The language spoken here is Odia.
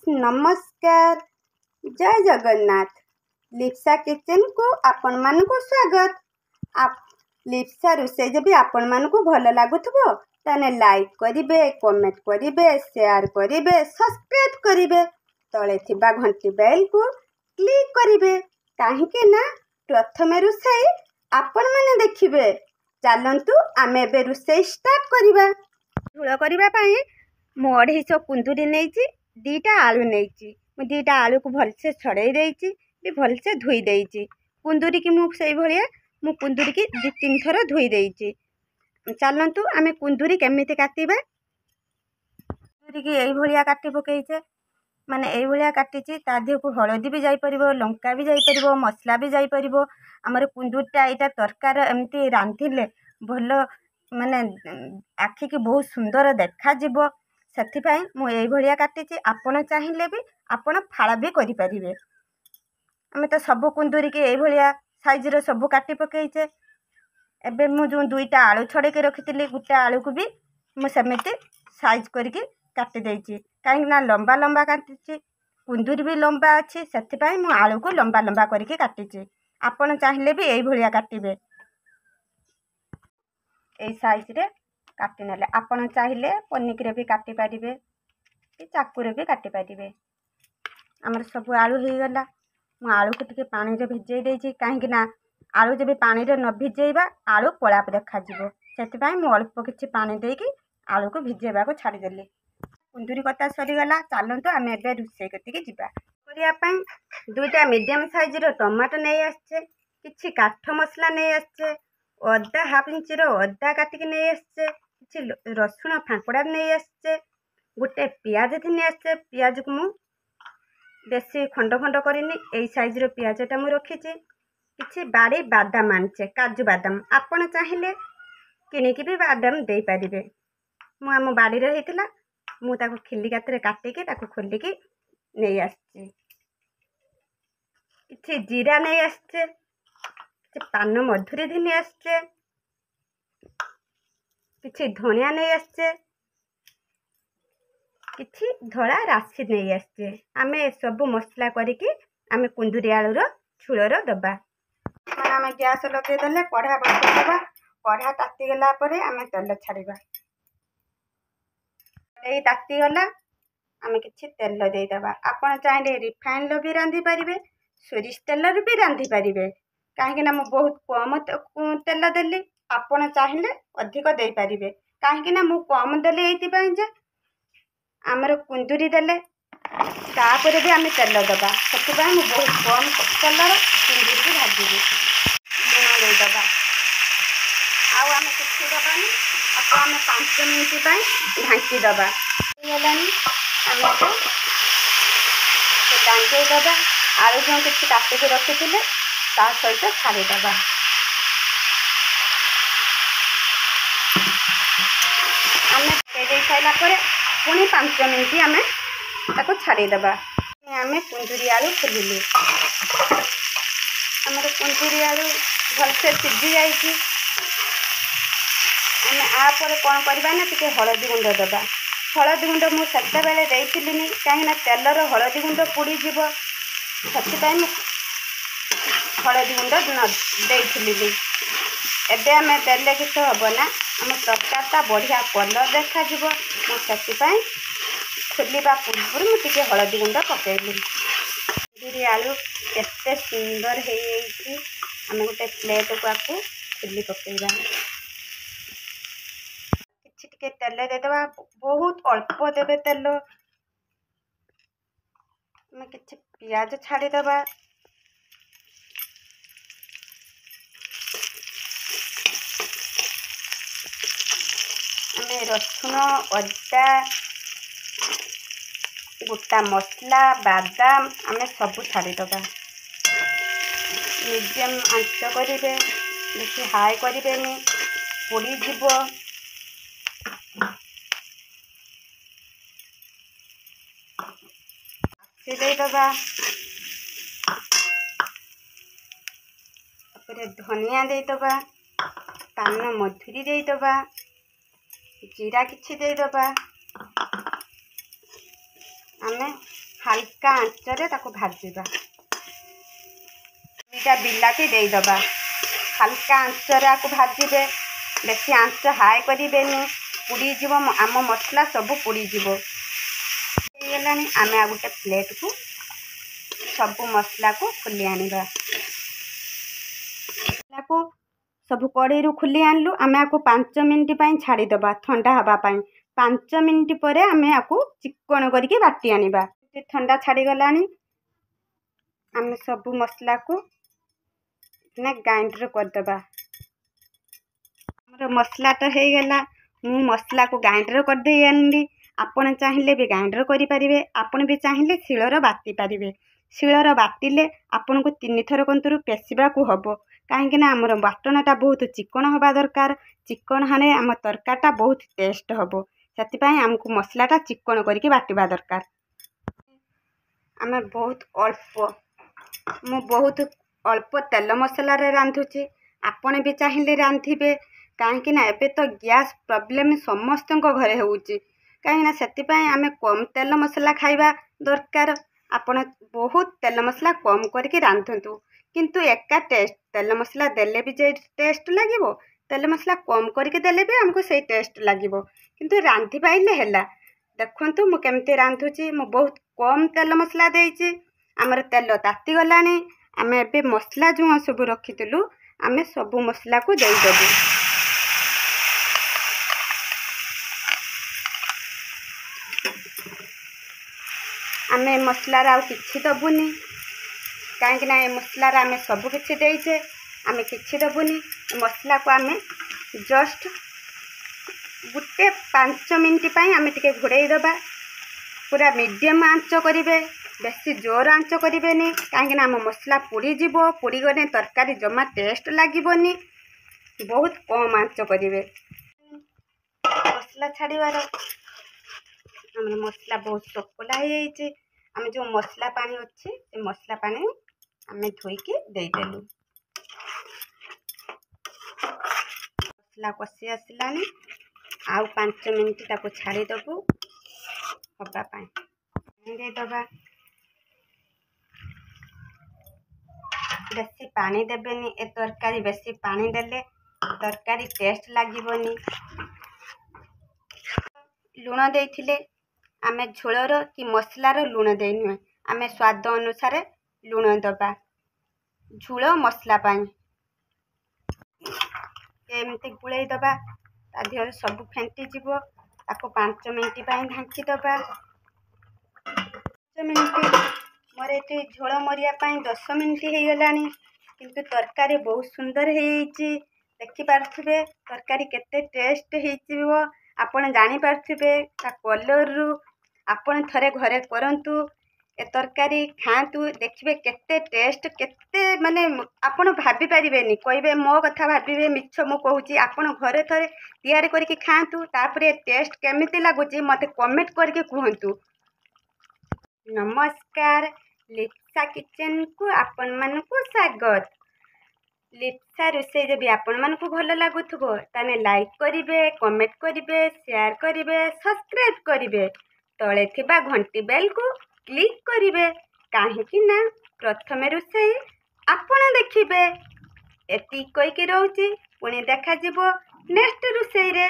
नमस्कार जय जगन्नाथ लिप्सा किचन को आपण मानकु स्वागत। आप लिप्सा रोषे जब आपण मानकु भल लागुथबो ताने लाइक करिवे, कमेंट करिवे, शेयर करिवे, सब्सक्राइब करिवे, तळे थिबा घंटी बेल को क्लिक करिवे काहेकि ना प्रथमे रोषे आपण माने देखिबे। चलंतु आमे बे रोषे स्टार्ट करिबा। झोल करिबा पई मु 250 कुंदुरी नेइची, 2टा आलू नेइची। मु 2टा आलू को भलसे छड़ाई देइची, भी भलसे धोई देइची। कुंदुरी की मु सेई भलिया मु कुंदुरी की 2-3 थर धोई देइची। चलंतु आमे कुंदुरी केमिति काटिबा। कुंदुरी की एई भलिया काटि पकेइचे, माने एई भलिया काटिची। ता देह को हळदी भी जाई परिबो, लंका भी जाई परिबो, मसला भी जाई परिबो। हमर कुंदुरीटा एटा तरकार एमती रांधिले भल माने आखि की बहुत सुंदर देखा जिवो। ସେଥିପାଇଁ ମୁଁ ଏଇ ଭଳିଆ କାଟିଛି। ଆପଣ ଚାହିଁଲେ ବି ଆପଣ ଫାଳ ବି କରିପାରିବେ। ଆମେ ତ ସବୁ କୁନ୍ଦୁରିକି ଏଇ ଭଳିଆ ସାଇଜର ସବୁ କାଟି ପକେଇଛେ। ଏବେ ମୁଁ ଯେଉଁ 2ଟା ଆଳୁ ଛଡ଼େଇକି ରଖିଥିଲି, ଗୋଟେ ଆଳୁକୁ ବି ମୁଁ ସେମିତି ସାଇଜ କରିକି କାଟି ଦେଇଛି। କାହିଁକି ନା ଲମ୍ବା ଲମ୍ବା କାଟିଛି, କୁନ୍ଦୁରି ବି ଲମ୍ବା ଅଛି, ସେଥିପାଇଁ ମୁଁ ଆଳୁକୁ ଲମ୍ବା ଲମ୍ବା କରିକି କାଟିଛି। ଆପଣ ଚାହିଁଲେ ବି ଏଇ ଭଳିଆ କାଟିବେ, ଏଇ ସାଇଜରେ काटी नेले। आपण चाहिए पनिक रे भी काटी पारिबे कि चाकू रे भी काटी पारिबे। हमर सब आलू हो गला। मु आलू को टिके पानी रे भिजई देइछि, काहेकि ना आलू जब पानी रे न भिजेइबा आलू कोळा देखा जिवो। सेति पई मु अल्प किछि पानी देइकि आलू को भिजेबा को छाडी देली। कुंदुरी कटा सरी गला। चालंतु आमे एबे रुसै कतिके जिबा। करिया पई 2टा मीडियम साइज रो टमाटो नै आछे, किछि काठ मसला नै आछे, अदा हाफ इंच रो अदा काटिके नै आछे, किछि रसुण फांकड़ा नहीं आसचे, गोटे पियाज थी आसचे। पियाज को मु बेसी खंड खंड करनी, एई साइज रो पियाजटा मु रखीची। किछि बाड़ी बादाम आनचे, काजू बादाम। आपण चाहिए किनिकी भी बादाम दे पारिबे। मु आम बाड़ी रे हेतिला, मु ताको खिल्ली कातरे काटिकी ताको खोलिकी नहीं आसची। किछि जीरा नहीं आसचे, किछि पान मधुरी थी आसचे, किछि धनिया नहीं आसचे, किछि धड़ा राशि नहीं आसचे। आमे सब मसला करिकी आमे कुंदुरी आलू रो झोल दबा। आमे गैस लगे देले, कढ़ा बसै दबा। कढ़ा ताती गला परे आमे तेल छाड़ीबा। एई ताती गला, आमे किछि तेल दे दबा। आपण चाहे रिफाइंड भी रांधि पारिबे, सोरिष तेल रे भी रांधि पारिबे। काहेकि ना मु बहुत कम तेल देली, आपण चाहिए अधिक दे पारिबे। काहेकि ना मु कम देले एइति जे आमर कुंदुरी देले तापर भी आमे तेल दबा। ସେଥିପାଇଁ मु बहुत कम तेलर कुंदुरी की भाजिबी। लुण दे दबा। आउ आमे किछि दबानी, आपो आमे 5 मिनिट पई ढांकी दबा। हेलानी आमे को ढांकी दबा। आलू जो किछि काटी के रखिथिले ता सहित छाड़ी दबा। आमे दे साइला परे पुणी 5 मिनिट आमे ताको छाड़ी दबा। आमे कुंदुरी आलू खोलिले। हमर कुंदुरी आलू भलसे सिझी जाइछि। आमे आ पर कोन करबा ना, टिके हळदी गुंड दबा। हळदी गुंड मु सेते बेले देइथिलिनी, काहे ना तेलर हळदी गुंड पुडी जिवो। ସେଥିପାଇଁ ମୁଁ हळदी गुंड न देइथिलिनी। एबे आमे देले किछ हबो ना, हम तरकारीटा बढ़िया कलर देखा जिवो। मु ସେଥିପାଇଁ खोलिबा पूर्व मु टिके हळदी गुंड पकेइली। कुंदुरी आलू केते सुंदर हे एइछि। हम गोटे प्लेट को आकु खोली पकेइबा। किछि टिके तेल दे देबा, बहुत अल्प देबे तेल। मैं किछि पियाज छाड़ी दबा। हमें रसुण, अदा, गोटा मसला, बादाम आमे सब छाड़ी दबा। मीडियम आंच करिवे, बेसी हाई करिवेनी, पोड़ी जीवो। दे दबा। धनिया दे दबा, पान मधुरी दे दबा, जीरा किछि दे दबा। आमे ହାଲକା ଆଞ୍ଚରେ ତାକୁ ଭାଜିବା। ଦୁଇଟା ବିଲାତି ଦେଇଦେବା। ହାଲକା ଆଞ୍ଚରେ ଆକୁ ଭାଜିବେ, ବେଶୀ ଆଞ୍ଚ ହାଇ କରିବେନି, ପୋଡ଼ିଯିବ, ଆମ ମସଲା ସବୁ ପୋଡ଼ିଯିବ। ହେଇଗଲାଣି, ଆମେ ଆଉ ଗୋଟେ ପ୍ଲେଟ୍କୁ ସବୁ ମସଲାକୁ ଖୋଲି ଆଣିବା। ମସଲାକୁ ସବୁ କଡ଼େଇରୁ ଖୋଲି ଆଣିଲୁ। ଆମେ ଆକୁ 5 ମିନିଟ୍ ପାଇଁ ଛାଡ଼ିଦେବା ଥଣ୍ଡା ହେବା ପାଇଁ। 5 ମିନିଟ୍ ପରେ ଆମେ ଆକୁ ଚିକ୍କଣ କରିକି ବାଟି ଆଣିବା। ଥଣ୍ଡା ଛାଡ଼ିଗଲାଣି, ଆମେ ସବୁ ମସଲାକୁ ଗ୍ରାଇଣ୍ଡର କରିଦେବା। ଆମର ମସଲାଟା ହେଇଗଲା। ମୁଁ ମସଲାକୁ ଗ୍ରାଇଣ୍ଡର କରିଦେଇ ଆଣିଲି। ଆପଣ ଚାହିଁଲେ ବି ଗ୍ରାଇଣ୍ଡର କରିପାରିବେ, ଆପଣ ବି ଚାହିଁଲେ ଶିଳରେ ବାଟି ପାରିବେ। ଶିଳରେ ବାଟିଲେ ଆପଣଙ୍କୁ 3 ଥର କନ୍ତରୁ ପେଷିବାକୁ ହେବ, କାହିଁକିନା ଆମର ବାଟଣଟା ବହୁତ ଚିକ୍କଣ ହେବା ଦରକାର। ଚିକ୍କଣ ହେଲେ ଆମ ତରକାରୀଟା ବହୁତ ଟେଷ୍ଟ ହେବ। ସେଥିପାଇଁ ଆମକୁ ମସଲାଟା ଚିକ୍କଣ କରିକି ବାଟିବା ଦରକାର। ଆମେ ମୁଁ ବହୁତ ଅଳ୍ପ ତେଲ ମସଲାରେ ରାନ୍ଧୁଛି। ଆପଣ ବି ଚାହିଁଲେ ରାନ୍ଧିବେ, କାହିଁକିନା ଏବେ ତ ଗ୍ୟାସ୍ ପ୍ରୋବ୍ଲେମ୍ ସମସ୍ତଙ୍କ ଘରେ ହେଉଛି। କାହିଁକିନା ସେଥିପାଇଁ ଆମେ କମ୍ ତେଲ ମସଲା ଖାଇବା ଦରକାର। ଆପଣ ବହୁତ ତେଲ ମସଲା କମ୍ କରିକି ରାନ୍ଧନ୍ତୁ, କିନ୍ତୁ ଏକା ଟେଷ୍ଟ। ତେଲ ମସଲା ଦେଲେ ବି ଯେ ଟେଷ୍ଟ ଲାଗିବ, ତେଲ ମସଲା କମ୍ କରିକି ଦେଲେ ବି ଆମକୁ ସେଇ ଟେଷ୍ଟ ଲାଗିବ। କିନ୍ତୁ ରାନ୍ଧି ପାଇଲେ ହେଲା। ଦେଖନ୍ତୁ ମୁଁ କେମିତି ରାନ୍ଧୁଛି। ମୁଁ ବହୁତ କମ୍ ତେଲ ମସଲା ଦେଇଛି। ଆମର ତେଲ ତାତିଗଲାଣି। ଆମେ ଏବେ ମସଲା ଯେଉଁ ସବୁ ରଖିଥିଲୁ, ଆମେ ସବୁ ମସଲାକୁ ଦେଇଦେବୁ। ଆମେ ମସଲାରେ ଆଉ କିଛି ଦେବୁନି, କାହିଁକିନା ଏ ମସଲାରେ ଆମେ ସବୁ କିଛି ଦେଇଛେ। ଆମେ କିଛି ଦେବୁନି। ମସଲାକୁ ଆମେ ଜଷ୍ଟ ଗୋଟେ 5 ମିନିଟ୍ ପାଇଁ ଆମେ ଟିକେ ଘୋଡ଼େଇ ଦେବା। ପୁରା ମିଡ଼ିୟମ୍ ଆଞ୍ଚ କରିବେ, ବେଶୀ ଜୋର ଆଞ୍ଚ କରିବେନି, କାହିଁକିନା ଆମ ମସଲା ପୋଡ଼ିଯିବ। ପୋଡ଼ିଗଲେ ତରକାରୀ ଜମା ଟେଷ୍ଟ ଲାଗିବନି। ବହୁତ କମ୍ ଆଞ୍ଚ କରିବେ। ମସଲା ଛାଡ଼ିବାର ଆମର ମସଲା ବହୁତ ଶୁଖିଲା ହେଇଯାଇଛି। ଆମେ ଯେଉଁ ମସଲା ପାଣି ଅଛି, ସେ ମସଲା ପାଣି ଆମେ ଧୋଇକି ଦେଇଦେଲୁ। ମସଲା କଷି ଆସିଲାଣି, ଆଉ 5 ମିନିଟ୍ ତାକୁ ଛାଡ଼ିଦେବୁ ହେବା ପାଇଁ। ଦେଇଦେବା। ବେଶୀ ପାଣି ଦେବେନି ଏ ତରକାରୀ। ବେଶୀ ପାଣି ଦେଲେ ତରକାରୀ ଟେଷ୍ଟ ଲାଗିବନି। ଲୁଣ ଦେଇଥିଲେ, ଆମେ ଝୋଳର କି ମସଲାର ଲୁଣ ଦେଇନୁହେଁ। ଆମେ ସ୍ୱାଦ ଅନୁସାରେ ଲୁଣ ଦେବା ଝୋଳ ମସଲା ପାଇଁ। ଏମିତି ଗୋଳେଇ ଦେବା, ତା ଦେହରେ ସବୁ ଫେଣ୍ଟିଯିବ। ତାକୁ 5 ମିନିଟ୍ ପାଇଁ ଢାଙ୍କି ଦେବା। 5 ମିନିଟ୍ ମୋର ଏଠି ଝୋଳ ମରିବା ପାଇଁ 10 ମିନିଟ୍ ହେଇଗଲାଣି, କିନ୍ତୁ ତରକାରୀ ବହୁତ ସୁନ୍ଦର ହେଇଯାଇଛି। ଦେଖିପାରୁଥିବେ ତରକାରୀ କେତେ ଟେଷ୍ଟ ହେଇଯିବ। ଆପଣ ଜାଣିପାରୁଥିବେ ତା କଲର୍ରୁ। ଆପଣ ଥରେ ଘରେ କରନ୍ତୁ ଏ ତରକାରୀ, ଖାଆନ୍ତୁ, ଦେଖିବେ କେତେ ଟେଷ୍ଟ। କେତେ ମାନେ ଆପଣ ଭାବିପାରିବେନି, କହିବେ ମୋ କଥା ଭାବିବେ ମିଛ ମୁଁ କହୁଛି। ଆପଣ ଘରେ ଥରେ ତିଆରି କରିକି ଖାଆନ୍ତୁ, ତାପରେ ଟେଷ୍ଟ କେମିତି ଲାଗୁଛି ମୋତେ କମେଣ୍ଟ କରିକି କୁହନ୍ତୁ। ନମସ୍କାର, ଲିପ୍ସା କିଚେନ୍କୁ ଆପଣମାନଙ୍କୁ ସ୍ୱାଗତ। ଲିପ୍ସା ରୋଷେଇ ଯଦି ଆପଣମାନଙ୍କୁ ଭଲ ଲାଗୁଥିବ, ତାହେଲେ ଲାଇକ୍ କରିବେ, କମେଣ୍ଟ କରିବେ, ସେୟାର କରିବେ, ସବସ୍କ୍ରାଇବ୍ କରିବେ। ତଳେ ଥିବା ଘଣ୍ଟି ବେଲ୍କୁ କ୍ଲିକ୍ କରିବେ, କାହିଁକି ନା ପ୍ରଥମେ ରୋଷେଇ ଆପଣ ଦେଖିବେ। ଏତିକି କହିକି ରହୁଛି, ପୁଣି ଦେଖାଯିବ ନେକ୍ସଟ ରୋଷେଇରେ।